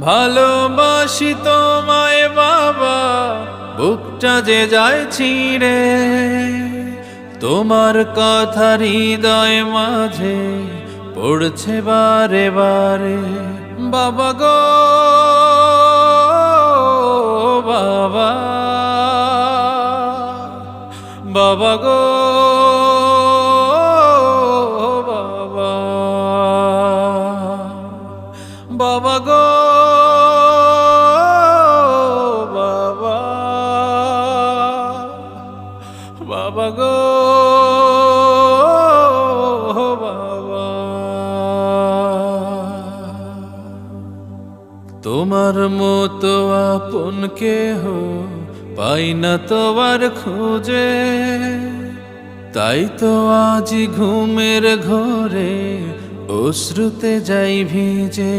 ভালোবাসি তোমায় বাবা, বুকটা যে যায় ছিঁড়ে, তোমার কথা হৃদয় মাঝে পড়ছে বারে বারে। বাবা গো বাবা, বাবা গো বাবা, বাবা গো বাবা, বাবা গো বাবা। তোমার মতো আপন কেহ পাই না তোমার খোঁজে, তাই তো আজ ঘুমের ঘরে অশ্রুতে যাই ভিজে।